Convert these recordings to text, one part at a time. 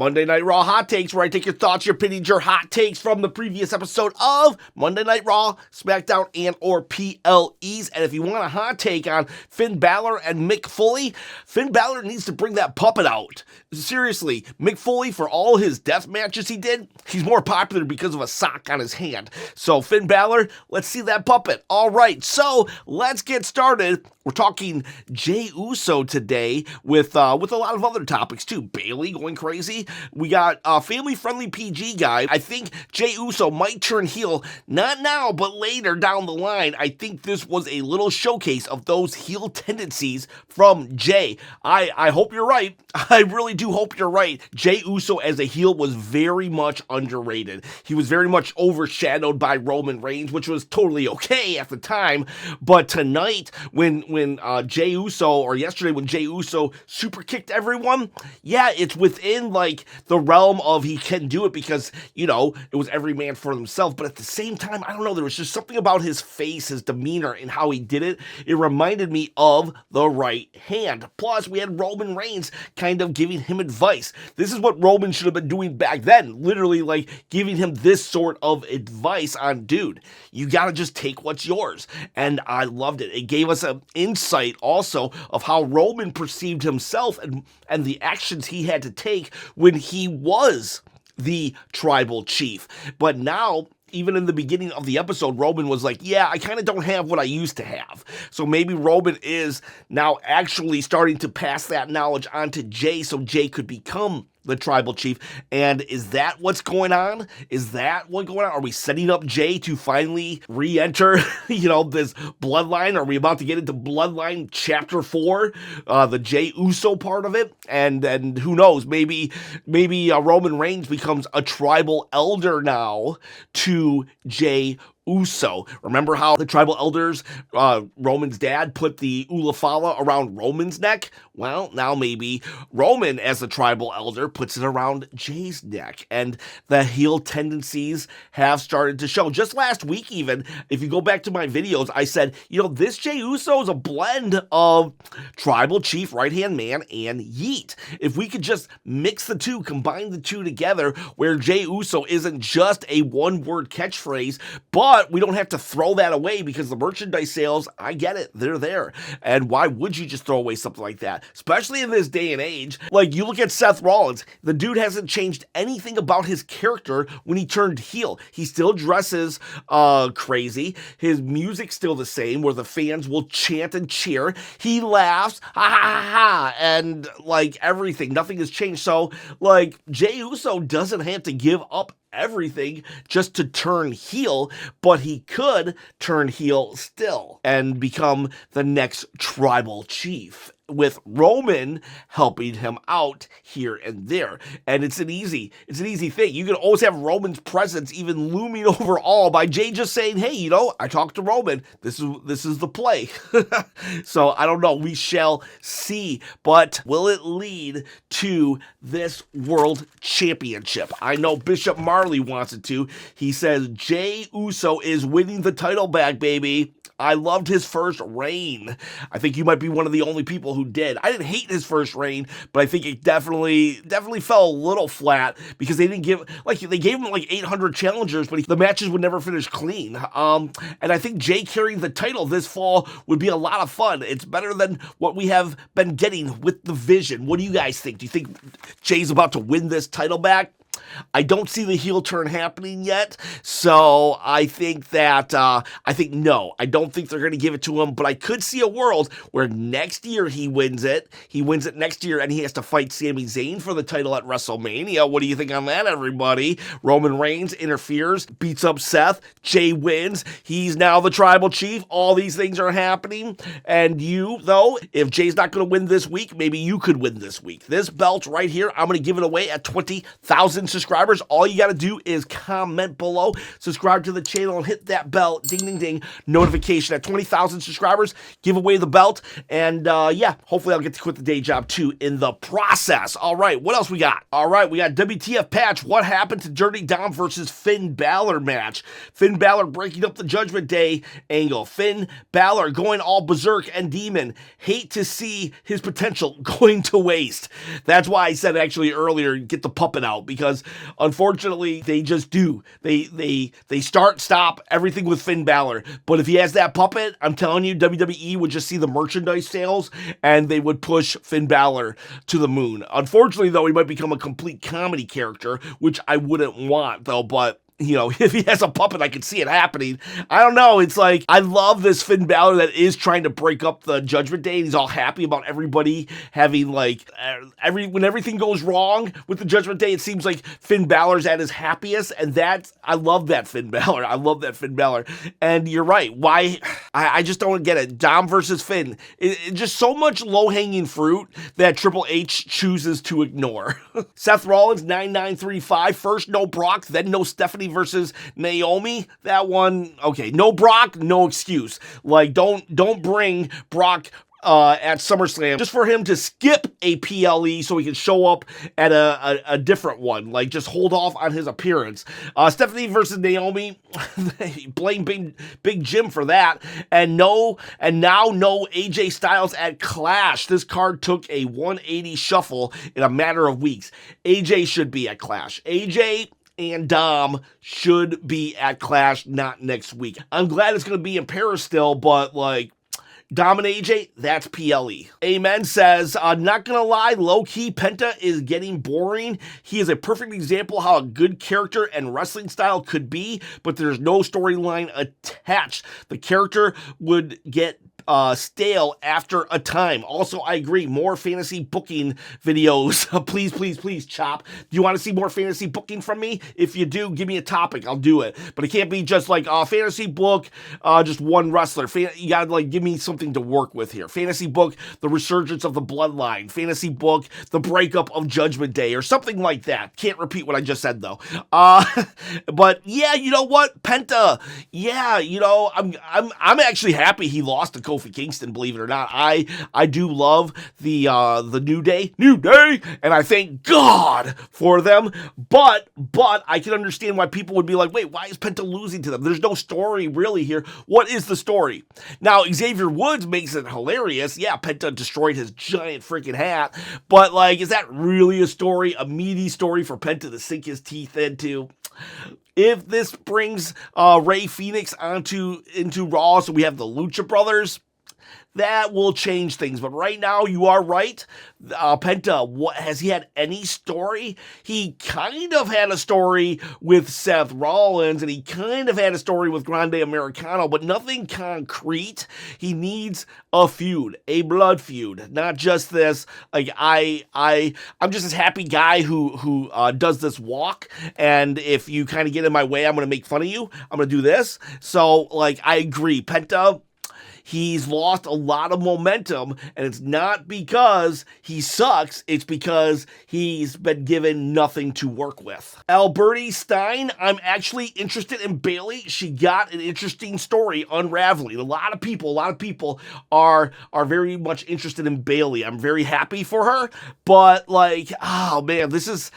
Monday Night Raw Hot Takes, where I take your thoughts, your opinions, your hot takes from the previous episode of Monday Night Raw, Smackdown, and or PLEs. And if you want a hot take on Finn Balor and Mick Foley, Finn Balor needs to bring that puppet out. Seriously, Mick Foley, for all his death matches he did, he's more popular because of a sock on his hand. So Finn Balor, let's see that puppet. All right, so let's get started. We're talking Jey Uso today with a lot of other topics too. Bayley going crazy. We got a family-friendly PG guy. I think Jey Uso might turn heel, not now, but later down the line. I think this was a little showcase of those heel tendencies from Jey. I hope you're right. I really do hope you're right. Jey Uso as a heel was very much underrated. He was very much overshadowed by Roman Reigns, which was totally okay at the time. But tonight, when Jey Uso, or yesterday when Jey Uso super kicked everyone, yeah, it's within like the realm of he can do it because, you know, it was every man for himself. But at the same time, I don't know, there was just something about his face, his demeanor, and how he did it. It reminded me of the right hand. Plus, we had Roman Reigns kind of giving him advice. This is what Roman should have been doing back then. Literally, like, giving him this sort of advice on, dude, you gotta just take what's yours. And I loved it. It gave us an insight also of how Roman perceived himself and the actions he had to take when he was the tribal chief. But now, even in the beginning of the episode, Roman was like, yeah, I kind of don't have what I used to have. So maybe Roman is now actually starting to pass that knowledge on to Jey so Jey could become the tribal chief. And is that what's going on? Is that what's going on? Are we setting up Jey to finally re-enter, this bloodline? Are we about to get into Bloodline Chapter 4, the Jey Uso part of it? And who knows, maybe Roman Reigns becomes a tribal elder now to Jey Uso. Remember how the tribal elders, Roman's dad, put the ulafala around Roman's neck? Well, now maybe Roman, as the tribal elder, puts it around Jey's neck. And the heel tendencies have started to show. Just last week even, if you go back to my videos, I said, this Jey Uso is a blend of tribal chief, right-hand man, and yeet. If we could just mix the two, combine the two together, where Jey Uso isn't just a one-word catchphrase, but we don't have to throw that away because the merchandise sales, I get it, they're there. And why would you just throw away something like that? Especially in this day and age. Like, you look at Seth Rollins, the dude hasn't changed anything about his character when he turned heel. He still dresses crazy. His music's still the same, where the fans will chant and cheer. He laughs, ha ha ha ha, and like everything, nothing has changed. So, like, Jey Uso doesn't have to give up everything just to turn heel, but he could turn heel still and become the next tribal chief, with Roman helping him out here and there. And it's an easy thing. You can always have Roman's presence even looming over all by Jey just saying, hey, I talked to Roman. This is the play. So I don't know. We shall see. But will it lead to this world championship? I know Bishop Marley wants it to. He says Jey Uso is winning the title back, baby. I loved his first reign. I think you might be one of the only people who did. I didn't hate his first reign, but I think it definitely fell a little flat because they gave him like 800 challengers, but the matches would never finish clean. And I think Jey carrying the title this fall would be a lot of fun. It's better than what we have been getting with the Vision. What do you guys think? Do you think Jey's about to win this title back? I don't see the heel turn happening yet, so I think no. I don't think they're going to give it to him, but I could see a world where next year he wins it. He wins it next year, and he has to fight Sami Zayn for the title at WrestleMania. What do you think on that, everybody? Roman Reigns interferes, beats up Seth, Jey wins. He's now the tribal chief. All these things are happening, and you, though, if Jey's not going to win this week, maybe you could win this week. This belt right here, I'm going to give it away at 20,000 subscribers. subscribers, all you got to do is comment below, subscribe to the channel, and hit that bell, ding, ding, ding, notification. At 20,000 subscribers, give away the belt, and yeah, hopefully I'll get to quit the day job too in the process. All right, what else we got? All right, we got WTF patch. What happened to Dirty Dom versus Finn Balor match? Finn Balor breaking up the Judgment Day angle. Finn Balor going all berserk and demon. Hate to see his potential going to waste. That's why I said actually earlier, get the puppet out, because unfortunately they just do. They start, stop everything with Finn Balor. But if he has that puppet, I'm telling you, WWE would just see the merchandise sales and they would push Finn Balor to the moon. Unfortunately, though, he might become a complete comedy character, which I wouldn't want, though, but you know, if he has a puppet, I can see it happening. I don't know. It's like, I love this Finn Balor that is trying to break up the Judgment Day. He's all happy about everybody having, like, when everything goes wrong with the Judgment Day, it seems like Finn Balor's at his happiest, and I love that Finn Balor. I love that Finn Balor. And you're right. Why? I just don't get it. Dom versus Finn. It's just so much low-hanging fruit that Triple H chooses to ignore. Seth Rollins, 9935. First, no Brock, then no Stephanie versus Naomi. That one, okay, no Brock, no excuse. Like, don't bring Brock at SummerSlam just for him to skip a PLE so he can show up at a different one. Like, just hold off on his appearance. Stephanie versus Naomi, blame Big Jim for that. And now no AJ Styles at Clash. This card took a 180 shuffle in a matter of weeks. AJ should be at Clash. AJ and Dom should be at Clash, not next week. I'm glad it's going to be in Paris still, but like, Dom and AJ, that's PLE. Amen says, not gonna lie, low-key, Penta is getting boring. He is a perfect example how a good character and wrestling style could be, but there's no storyline attached. The character would get stale after a time. Also, I agree, more fantasy booking videos. Please, Chop. Do you want to see more fantasy booking from me? If you do, give me a topic. I'll do it. But it can't be just like fantasy book, just one wrestler. You gotta like give me something to work with here. Fantasy book, the resurgence of the bloodline. Fantasy book, the breakup of Judgment Day, or something like that. Can't repeat what I just said though. But yeah, you know what, Penta. Yeah, you know, I'm actually happy he lost to Kofi Kingston, believe it or not. I do love the New Day, and I thank God for them, but I can understand why people would be like, wait, why is Penta losing to them? There's no story really here. What is the story? Now, Xavier Woods makes it hilarious. Yeah, Penta destroyed his giant freaking hat, but like, is that really a story, a meaty story for Penta to sink his teeth into? If this brings Rey Fenix into Raw, so we have the Lucha Brothers, that will change things. But right now, you are right. Penta, has he had any story? He kind of had a story with Seth Rollins, and he kind of had a story with Grande Americano, but nothing concrete. He needs a feud, a blood feud, not just this. Like, I'm just this happy guy who does this walk, and if you kind of get in my way, I'm going to make fun of you. I'm going to do this. So, like, I agree. Penta, he's lost a lot of momentum, and it's not because he sucks, it's because he's been given nothing to work with. Alberti Stein, I'm actually interested in Bayley. She got an interesting story unraveling. A lot of people are very much interested in Bayley. I'm very happy for her, but like, oh man, this is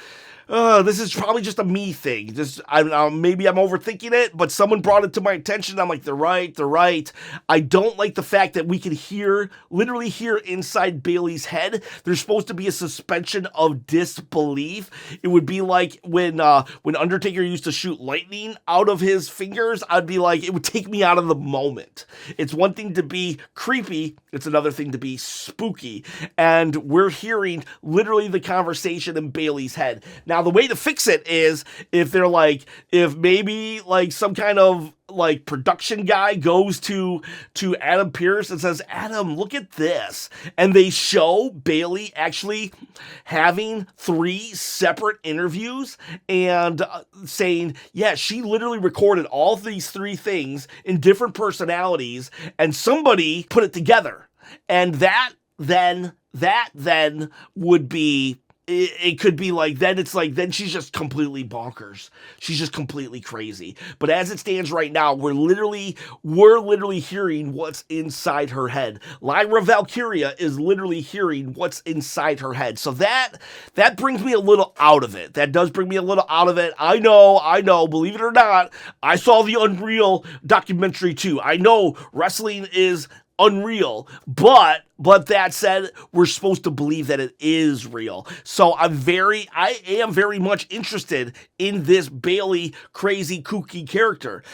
probably just a me thing. Maybe I'm overthinking it, but someone brought it to my attention. I'm like, they're right. I don't like the fact that we can literally hear inside Bayley's head. There's supposed to be a suspension of disbelief. It would be like when Undertaker used to shoot lightning out of his fingers. I'd be like, it would take me out of the moment. It's one thing to be creepy. It's another thing to be spooky. And we're hearing literally the conversation in Bayley's head. Now, the way to fix it is if maybe like some kind of like production guy goes to Adam Pearce and says, Adam, look at this. And they show Bayley actually having 3 separate interviews and saying, yeah, she literally recorded all of these 3 things in different personalities and somebody put it together. And that then would be it could be like, then it's like, then she's just completely bonkers. She's just completely crazy. But as it stands right now, we're literally hearing what's inside her head. Lyra Valkyria is literally hearing what's inside her head. So that brings me a little out of it. That does bring me a little out of it. I know, believe it or not, I saw the Unreal documentary too. I know wrestling is unreal, but that said, we're supposed to believe that it is real. So I am very much interested in this Bayley crazy kooky character.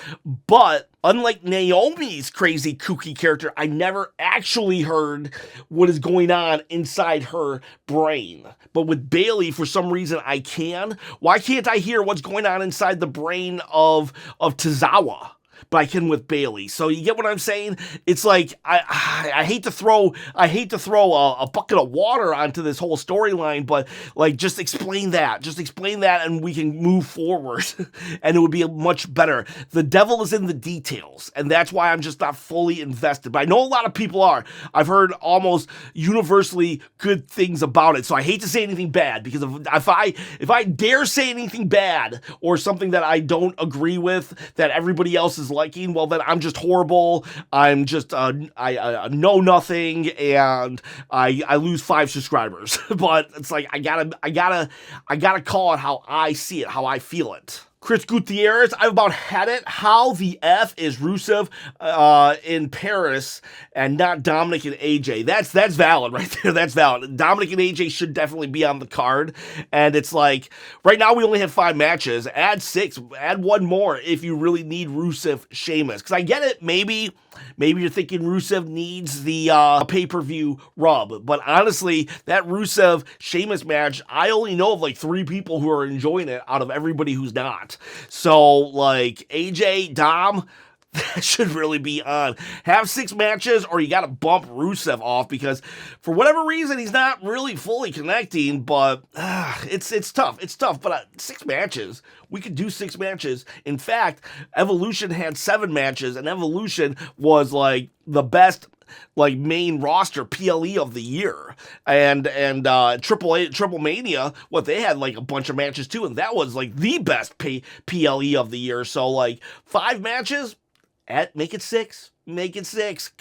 But unlike Naomi's crazy kooky character, I never actually heard what is going on inside her brain. But with Bayley, for some reason, I can. Why can't I hear what's going on inside the brain of Tozawa? But I can with Bayley. So you get what I'm saying? It's like I hate to throw a bucket of water onto this whole storyline, but like just explain that, and we can move forward, and it would be much better. The devil is in the details, and that's why I'm just not fully invested. But I know a lot of people are. I've heard almost universally good things about it. So I hate to say anything bad, because if I dare say anything bad or something that I don't agree with that everybody else is liking, well then I'm just horrible. I'm just I know nothing, and I lose 5 subscribers. But it's like I gotta call it how I see it, how I feel it. Chris Gutierrez, I've about had it. How the F is Rusev in Paris and not Dominic and AJ? That's valid right there. That's valid. Dominic and AJ should definitely be on the card. And it's like, right now we only have 5 matches. Add 6. Add 1 more if you really need Rusev Sheamus. Because I get it. Maybe you're thinking Rusev needs the pay-per-view rub. But honestly, that Rusev Sheamus match, I only know of like 3 people who are enjoying it out of everybody who's not. So, like, AJ, Dom, that should really be on. Have 6 matches, or you got to bump Rusev off, because for whatever reason, he's not really fully connecting, but it's tough. It's tough, but 6 matches. We could do 6 matches. In fact, Evolution had 7 matches, and Evolution was, like, the best, like, main roster PLE of the year. And Triple Mania, they had like a bunch of matches too, and that was like the best PLE of the year. So like 5 matches, make it 6. Make it 6.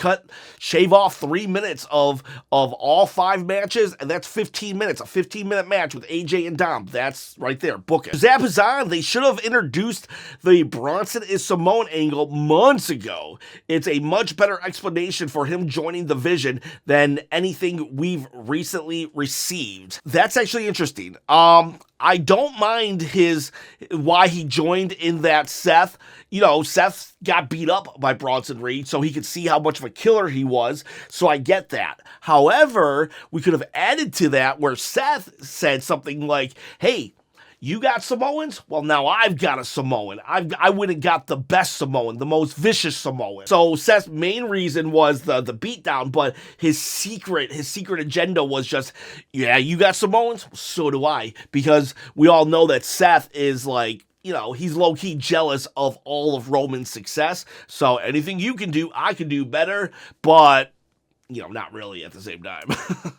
Shave off 3 minutes of all 5 matches, and that's 15 minutes. A 15-minute match with AJ and Dom. That's right there. Book it. Zap is on. They should have introduced the Bronson is Simone angle months ago. It's a much better explanation for him joining the Vision than anything we've recently received. That's actually interesting. I don't mind why he joined in that Seth. You know, Seth got beat up by Bronson Reed, so he could see how much of a killer he was, so I get that. However, we could have added to that where Seth said something like, hey, you got Samoans? Well, now I've got a Samoan. I went and got the best Samoan, the most vicious Samoan. So Seth's main reason was the beatdown, but his secret agenda was just, yeah, you got Samoans? So do I. Because we all know that Seth is like, you know, he's low-key jealous of all of Roman's success. So anything you can do, I can do better. But you know, not really at the same time.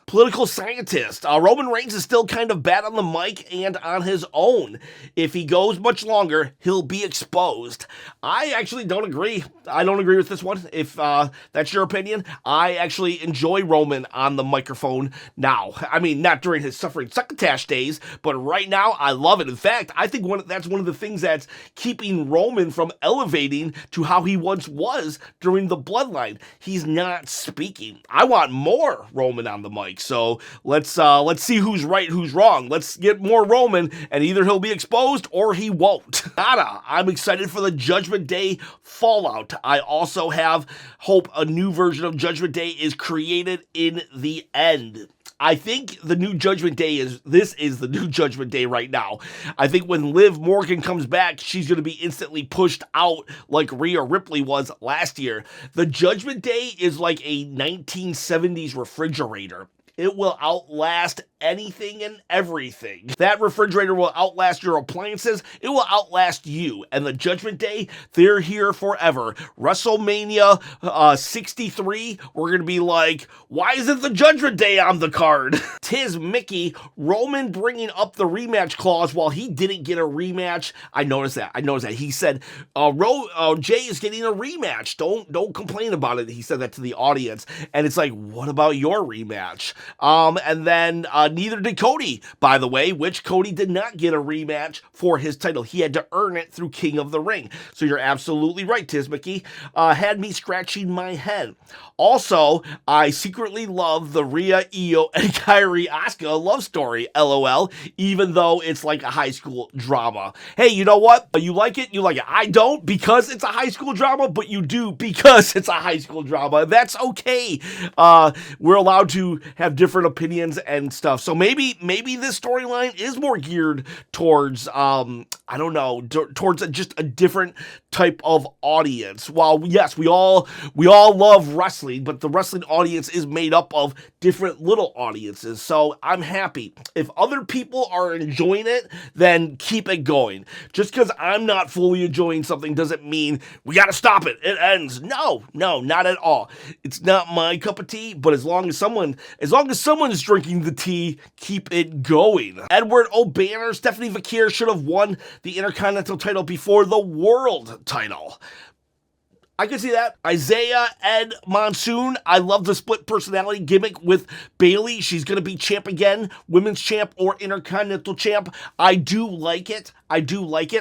Political scientist. Roman Reigns is still kind of bad on the mic and on his own. If he goes much longer, he'll be exposed. I actually don't agree. I don't agree with this one. If that's your opinion, I actually enjoy Roman on the microphone now. I mean, not during his suffering succotash days, but right now, I love it. In fact, I think that's one of the things that's keeping Roman from elevating to how he once was during the Bloodline. He's not speaking. I want more Roman on the mic, so let's see who's right, who's wrong. Let's get more Roman, and either he'll be exposed or he won't. Nada. I'm excited for the Judgment Day fallout. I also have hope a new version of Judgment Day is created in the end. I think the new Judgment Day is the new Judgment Day right now. I think when Liv Morgan comes back, she's going to be instantly pushed out like Rhea Ripley was last year. The Judgment Day is like a 1970s refrigerator. It will outlast anything and everything. That refrigerator will outlast your appliances. It will outlast you. And the Judgment Day, they're here forever. WrestleMania 63, we're going to be like, why isn't the Judgment Day on the card? Tis Mickey, Roman bringing up the rematch clause while he didn't get a rematch. I noticed that. He said, Jey is getting a rematch. Don't complain about it. He said that to the audience. And it's like, what about your rematch? And then neither did Cody, by the way, which Cody did not get a rematch for his title. He had to earn it through King of the Ring. So you're absolutely right, Tismicky. Had me scratching my head. Also, I secretly love the Rhea, Io, and Kairi Asuka love story, LOL, even though it's like a high school drama. Hey, you know what? You like it? You like it. I don't because it's a high school drama, but you do because it's a high school drama. That's okay. We're allowed to have different opinions and stuff. So maybe this storyline is more geared towards, I don't know, towards just a different type of audience. While yes, we all love wrestling, but the wrestling audience is made up of different little audiences. So I'm happy. If other people are enjoying it, then keep it going. Just because I'm not fully enjoying something doesn't mean we got to stop it. It ends. No, not at all. It's not my cup of tea, but as long as someone's drinking the tea, keep it going. Edward O'Banner, Stephanie Vakir should have won the Intercontinental title before the World title. I can see that. Isaiah Ed Monsoon. I love the split personality gimmick with Bayley. She's going to be champ again, women's champ or intercontinental champ. I do like it.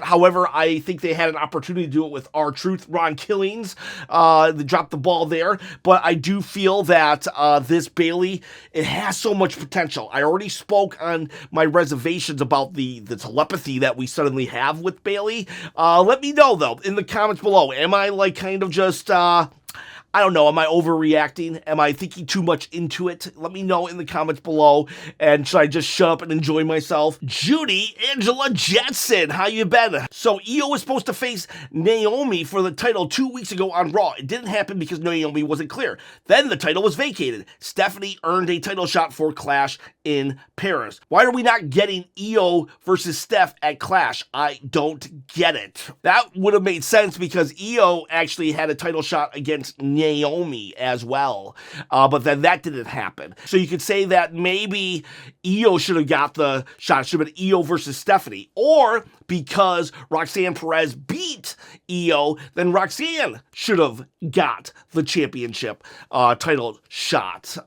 However, I think they had an opportunity to do it with R-Truth, Ron Killings. They dropped the ball there. But I do feel that this Bayley, it has so much potential. I already spoke on my reservations about the telepathy that we suddenly have with Bayley. Let me know, though, in the comments below. Am I like kind of just, I don't know, am I overreacting? Am I thinking too much into it? Let me know in the comments below. And should I just shut up and enjoy myself? Judy Angela Jetson, how you been? So Io was supposed to face Naomi for the title 2 weeks ago on Raw. It didn't happen because Naomi wasn't clear. Then the title was vacated. Stephanie earned a title shot for Clash in Paris. Why are we not getting Io versus Steph at Clash? I don't get it. That would have made sense because Io actually had a title shot against Naomi as well, but then that didn't happen. So you could say that maybe Io should have got the shot. It should have been Io versus Stephanie, or because Roxanne Perez beat Io, then Roxanne should have got the championship title shot.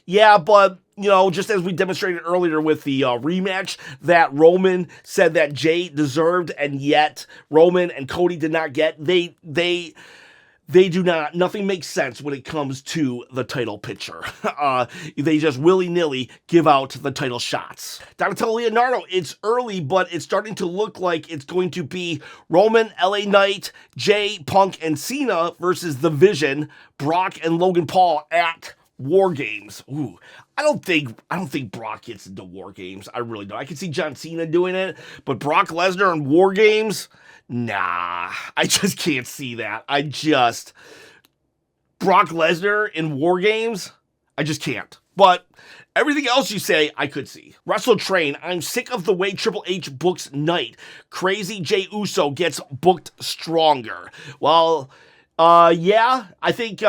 Yeah, but you know, just as we demonstrated earlier with the rematch that Roman said that Jey deserved, and yet Roman and Cody did not get, they do not, nothing makes sense when it comes to the title picture. They just willy-nilly give out the title shots. Donatello Leonardo, it's early, but it's starting to look like it's going to be Roman, LA Knight, Jey, Punk, and Cena versus The Vision, Brock, and Logan Paul at War Games. Ooh, I don't think Brock gets into War Games. I really don't. I can see John Cena doing it, but Brock Lesnar and War Games? Nah, I just can't see that. Brock Lesnar in War Games? I just can't. But everything else you say, I could see. Wrestle Train, I'm sick of the way Triple H books Knight. Crazy Jey Uso gets booked stronger. Well, yeah, I think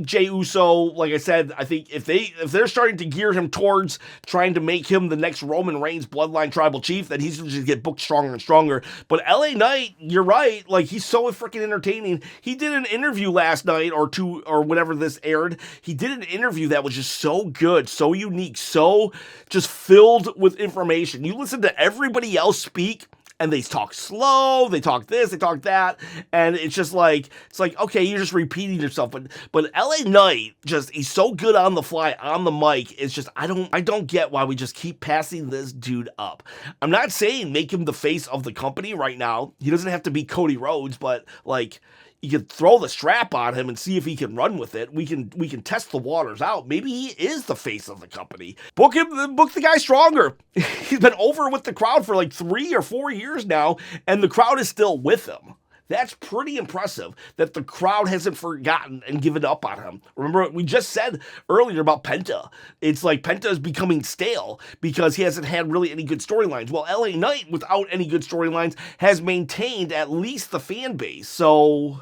Jey Uso, like I said, I think if they're starting to gear him towards trying to make him the next Roman Reigns bloodline tribal chief, then he's going to get booked stronger and stronger. But LA Knight, you're right, like he's so freaking entertaining. He did an interview last night or two or whenever this aired. He did an interview that was just so good, so unique, so just filled with information. You listen to everybody else speak, and they talk slow, they talk this, they talk that, and it's just like, okay, you're just repeating yourself, but LA Knight, he's so good on the fly, on the mic, it's just, I don't get why we just keep passing this dude up. I'm not saying make him the face of the company right now, he doesn't have to be Cody Rhodes, but like, you could throw the strap on him and see if he can run with it. We can test the waters out. Maybe he is the face of the company. Book the guy stronger. He's been over with the crowd for like 3 or 4 years now, and the crowd is still with him. That's pretty impressive that the crowd hasn't forgotten and given up on him. Remember, we just said earlier about Penta. It's like Penta is becoming stale because he hasn't had really any good storylines. Well, LA Knight, without any good storylines, has maintained at least the fan base. So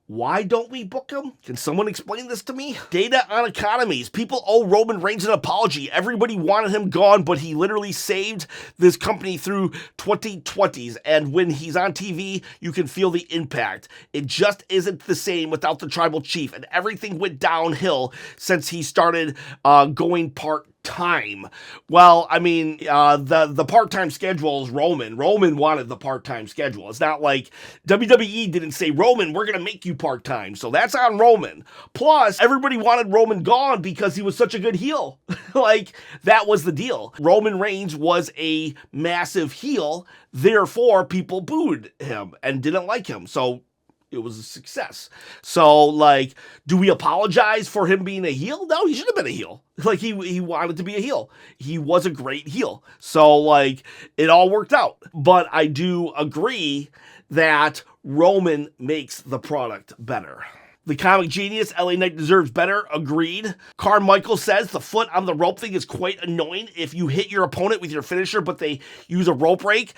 why don't we book him? Can someone explain this to me? Data on economies. People owe Roman Reigns an apology. Everybody wanted him gone, but he literally saved this company through 2020s. And when he's on TV, you can feel the impact. It just isn't the same without the tribal chief. And everything went downhill since he started going part-time. Well, I mean, the part-time schedule is Roman. Roman wanted the part-time schedule. It's not like WWE didn't say, Roman, we're going to make you part-time. So that's on Roman. Plus, everybody wanted Roman gone because he was such a good heel. Like, that was the deal. Roman Reigns was a massive heel. Therefore, people booed him and didn't like him. So it was a success. So, like, do we apologize for him being a heel? No, he should have been a heel. Like, he wanted to be a heel. He was a great heel. So, like, it all worked out. But I do agree that Roman makes the product better. The comic genius, LA Knight deserves better. Agreed. Carmichael says the foot on the rope thing is quite annoying. If you hit your opponent with your finisher, but they use a rope break,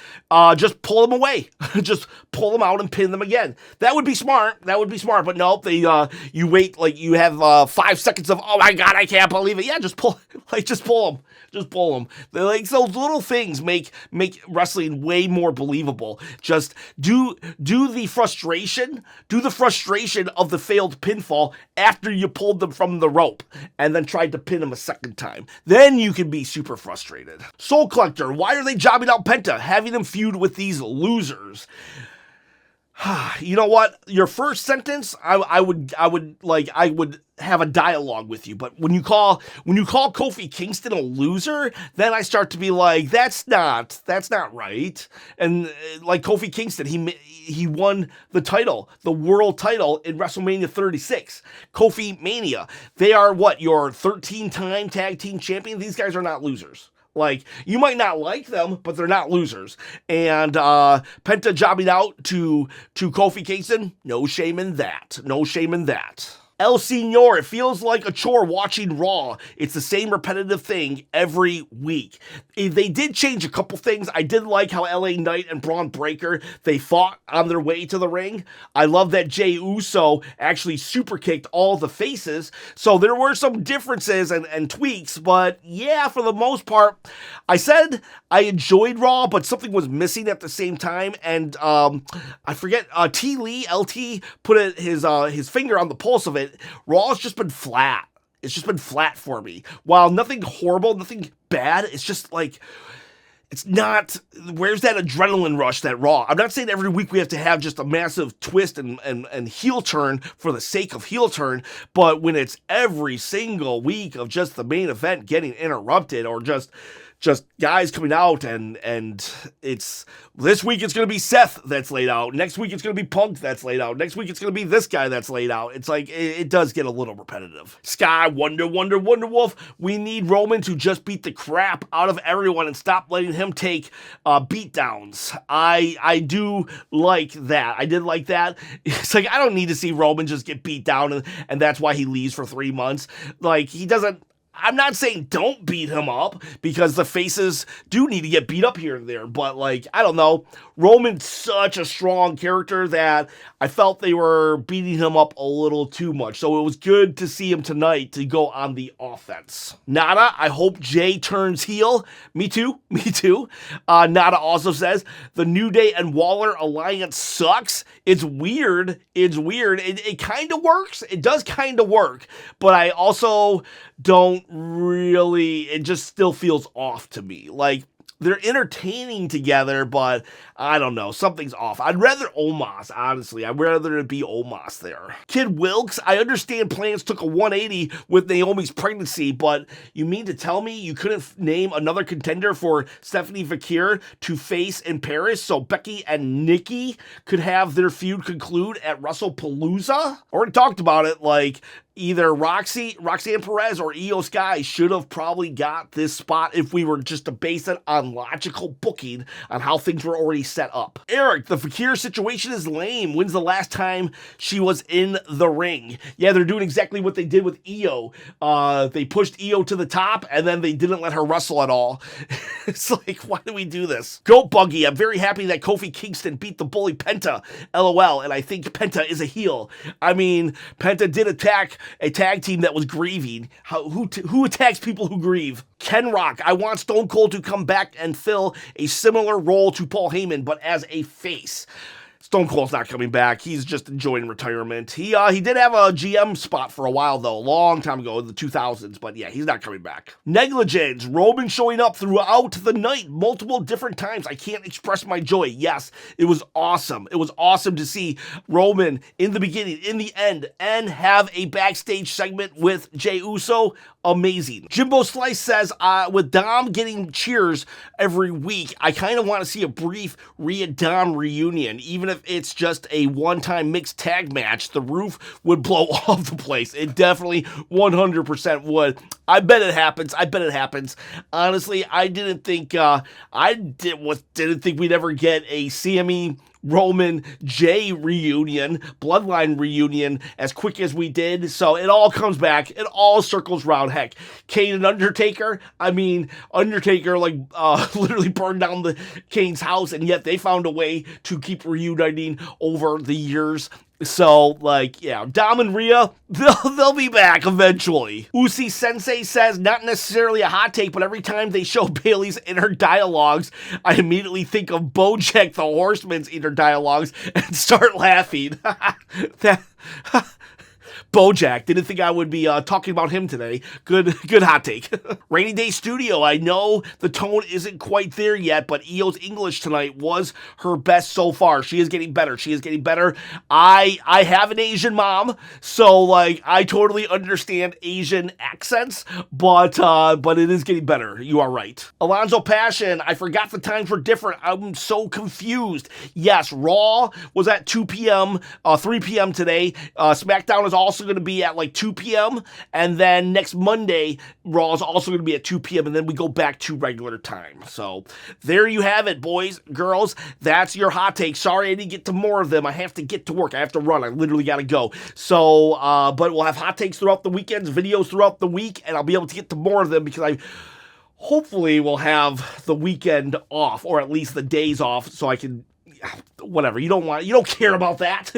just pull them away. Just pull them out and pin them again. That would be smart. But nope, you wait, like, you have 5 seconds of, oh my God, I can't believe it. Yeah, just pull them. Just pull them. They're like, those little things make wrestling way more believable. Just do the frustration of the failed pinfall after you pulled them from the rope and then tried to pin them a second time. Then you can be super frustrated. Soul Collector, why are they jobbing out Penta, having him feud with these losers? You know what? Your first sentence, I would have a dialogue with you, but when you call Kofi Kingston a loser, then I start to be like, that's not right. And like Kofi Kingston, he won the title, the world title in WrestleMania 36, Kofi Mania. They are your 13-time tag team champion. These guys are not losers. Like, you might not like them, but they're not losers. And Penta jobbing out to Kofi Kingston, no shame in that. No shame in that. El Senor, it feels like a chore watching Raw. It's the same repetitive thing every week. They did change a couple things. I did like how LA Knight and Braun Breaker, they fought on their way to the ring. I love that Jey Uso actually super kicked all the faces. So there were some differences and tweaks, but yeah, for the most part, I said I enjoyed Raw, but something was missing at the same time. And I forget, T. Lee, LT, put his finger on the pulse of it. Raw's just been flat. It's just been flat for me. While nothing horrible, nothing bad, it's just like, it's not, where's that adrenaline rush that Raw? I'm not saying every week we have to have just a massive twist and heel turn for the sake of heel turn, but when it's every single week of just the main event getting interrupted or just guys coming out and it's, this week it's going to be Seth that's laid out. Next week it's going to be Punk that's laid out. Next week it's going to be this guy that's laid out. It's like, it does get a little repetitive. Sky, Wonder Wolf. We need Roman to just beat the crap out of everyone and stop letting him take beatdowns. I do like that. I did like that. It's like, I don't need to see Roman just get beat down and that's why he leaves for 3 months. Like, he doesn't, I'm not saying don't beat him up, because the faces do need to get beat up here and there, but like, I don't know, Roman's such a strong character that I felt they were beating him up a little too much, so it was good to see him tonight to go on the offense. Nada, I hope Jey turns heel. Me too. Nada also says, the New Day and Waller alliance sucks. It's weird. It kind of works. It does kind of work, but I also don't really, it just still feels off to me. Like, they're entertaining together, but I don't know, something's off. I'd rather Omos, honestly. I'd rather it be Omos there. Kid Wilkes, I understand plans took a 180 with Naomi's pregnancy, but you mean to tell me you couldn't name another contender for Stephanie Vakir to face in Paris so Becky and Nikki could have their feud conclude at WrestlePalooza? Already talked about it, like, either Roxanne Perez or Io Sky should have probably got this spot if we were just to base it on logical booking on how things were already set up. Eric, the Fakir situation is lame. When's the last time she was in the ring? Yeah, they're doing exactly what they did with Io. They pushed Io to the top, and then they didn't let her wrestle at all. It's like, why do we do this? Goat Buggy, I'm very happy that Kofi Kingston beat the bully Penta. LOL, and I think Penta is a heel. I mean, Penta did attack a tag team that was grieving. Who attacks people who grieve? Ken Rock, I want Stone Cold to come back and fill a similar role to Paul Heyman, but as a face. Stone Cold's not coming back. He's just enjoying retirement. He did have a GM spot for a while, though, a long time ago in the 2000s, but yeah, he's not coming back. Negligence, Roman showing up throughout the night, multiple different times. I can't express my joy. Yes, it was awesome. It was awesome to see Roman in the beginning, in the end, and have a backstage segment with Jey Uso. Amazing. Jimbo Slice says, with Dom getting cheers every week, I kind of want to see a brief Rhea Dom reunion, even if it's just a one-time mixed tag match. The roof would blow off the place. It definitely 100% would. I bet it happens. Honestly, I didn't think we'd ever get a CME Roman Jey reunion, Bloodline reunion as quick as we did. So it all comes back. It all circles round. Heck, Kane and Undertaker. I mean, Undertaker literally burned down the Kane's house, and yet they found a way to keep reuniting over the years. So, yeah, Dom and Rhea, they'll be back eventually. Usi Sensei says, not necessarily a hot take, but every time they show Bayley's inner dialogues, I immediately think of BoJack the Horseman's inner dialogues and start laughing. BoJack, didn't think I would be talking about him today. Good hot take. Rainy Day Studio, I know the tone isn't quite there yet, but Io's English tonight was her best so far. She is getting better. I have an Asian mom, so I totally understand Asian accents, but it is getting better. You are right. Alonzo Passion, I forgot the times were different. I'm so confused. Yes, Raw was at 2 p.m., 3 p.m. today. Smackdown is also going to be at 2 p.m. and then next Monday Raw is also going to be at 2 p.m. and then we go back to regular time. So there you have it, boys, girls. That's your hot take. Sorry I didn't get to more of them. I have to get to work. I have to run. I literally got to go. So but we'll have hot takes throughout the weekends, videos throughout the week, and I'll be able to get to more of them because I hopefully will have the weekend off, or at least the days off, so I can whatever. You don't care about that.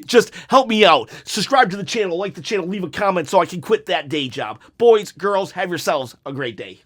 Just help me out. Subscribe to the channel, like the channel, leave a comment so I can quit that day job. Boys, girls, have yourselves a great day.